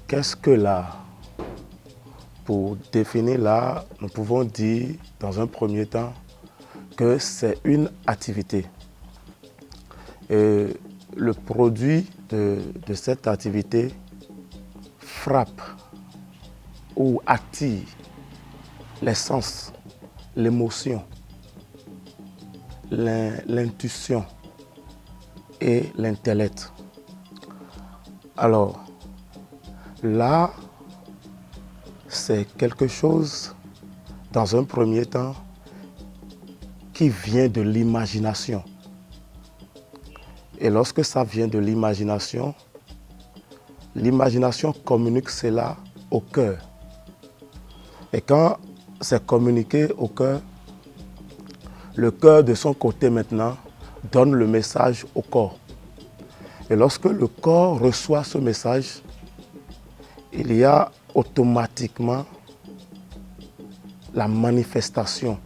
Qu'est-ce que l'art? Pour définir l'art, nous pouvons dire dans un premier temps que c'est une activité. Et le produit de cette activité frappe ou attire les sens, l'émotion, l'intuition et l'intellect. Alors, l'art, c'est quelque chose, dans un premier temps, qui vient de l'imagination. Et lorsque ça vient de l'imagination communique cela au cœur. Et quand c'est communiqué au cœur, le cœur de son côté maintenant donne le message au corps. Et lorsque le corps reçoit ce message, il y a automatiquement la manifestation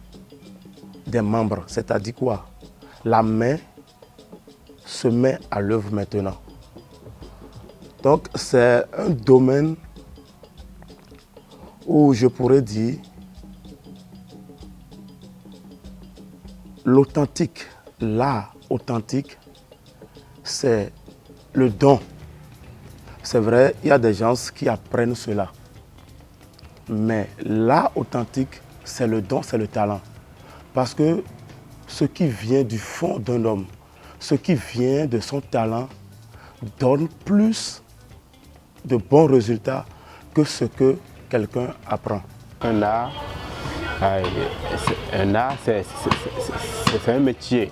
des membres. C'est-à-dire quoi? La main se met à l'œuvre maintenant. Donc c'est un domaine où je pourrais dire l'authentique, l'art authentique, c'est le don. C'est vrai, il y a des gens qui apprennent cela. Mais l'art authentique, c'est le don, c'est le talent. Parce que ce qui vient du fond d'un homme, ce qui vient de son talent, donne plus de bons résultats que ce que quelqu'un apprend. Un art, c'est un métier.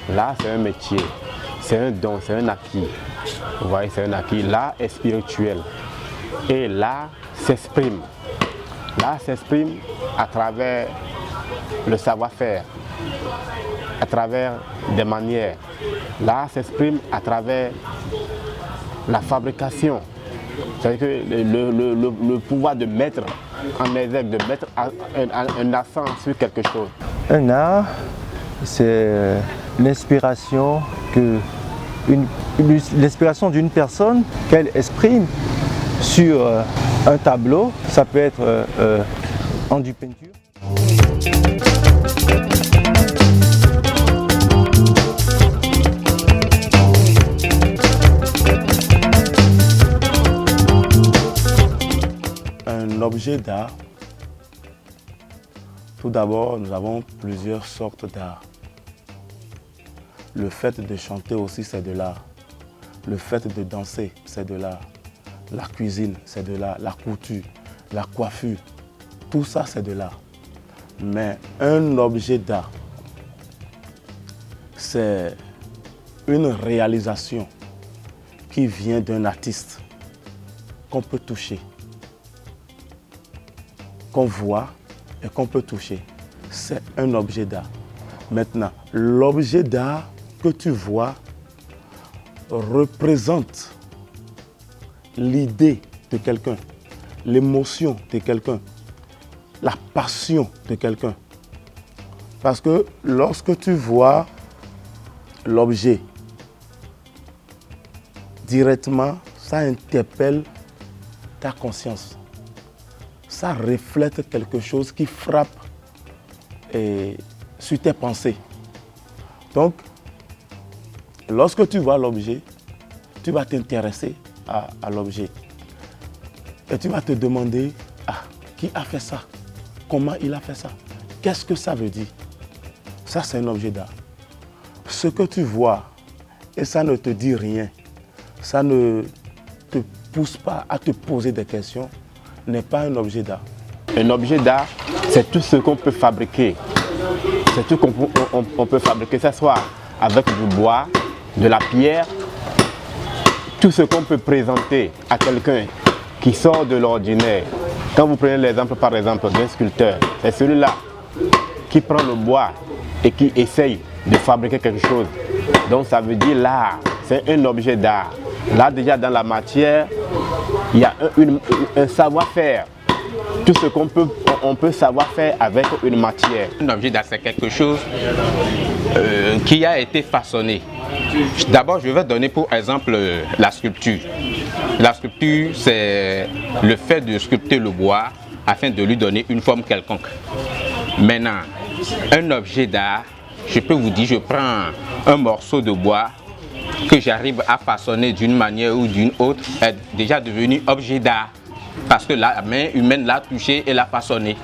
L'art, c'est un métier. C'est un don, c'est un acquis. Vous voyez, c'est un acquis. L'art est spirituel. Et l'art s'exprime. L'art s'exprime à travers le savoir-faire, à travers des manières. L'art s'exprime à travers la fabrication. C'est-à-dire que le pouvoir de mettre en exergue, de mettre un accent sur quelque chose. Un art, c'est l'inspiration d'une personne qu'elle exprime sur un tableau. Ça peut être en du peinture. Un objet d'art, tout d'abord, nous avons plusieurs sortes d'art. Le fait de chanter aussi, c'est de l'art. Le fait de danser, c'est de l'art. La cuisine, c'est de l'art. La couture, la coiffure, tout ça, c'est de l'art. Mais un objet d'art, c'est une réalisation qui vient d'un artiste, qu'on peut toucher, qu'on voit et qu'on peut toucher. C'est un objet d'art. Maintenant, l'objet d'art que tu vois représente l'idée de quelqu'un, l'émotion de quelqu'un, la passion de quelqu'un. Parce que lorsque tu vois l'objet, directement, ça interpelle ta conscience. Ça reflète quelque chose qui frappe sur tes pensées. Donc, lorsque tu vois l'objet, tu vas t'intéresser à l'objet. Et tu vas te demander, qui a fait ça? Comment il a fait ça? Qu'est-ce que ça veut dire? Ça, c'est un objet d'art. Ce que tu vois, et ça ne te dit rien, ça ne te pousse pas à te poser des questions, n'est pas un objet d'art. Un objet d'art, c'est tout ce qu'on peut fabriquer. C'est tout qu'on peut fabriquer, que ce soit avec du bois, de la pierre, tout ce qu'on peut présenter à quelqu'un qui sort de l'ordinaire. Quand vous prenez l'exemple par exemple d'un sculpteur, c'est celui-là qui prend le bois et qui essaye de fabriquer quelque chose. Donc ça veut dire l'art, c'est un objet d'art. Là déjà dans la matière, il y a un savoir-faire. Tout ce qu'on peut savoir faire avec une matière. Un objet d'art, c'est quelque chose qui a été façonné. D'abord, je vais donner pour exemple la sculpture. La sculpture, c'est le fait de sculpter le bois afin de lui donner une forme quelconque. Maintenant, un objet d'art, je peux vous dire, je prends un morceau de bois que j'arrive à façonner d'une manière ou d'une autre, est déjà devenu objet d'art. Parce que la main humaine l'a touché et l'a façonné.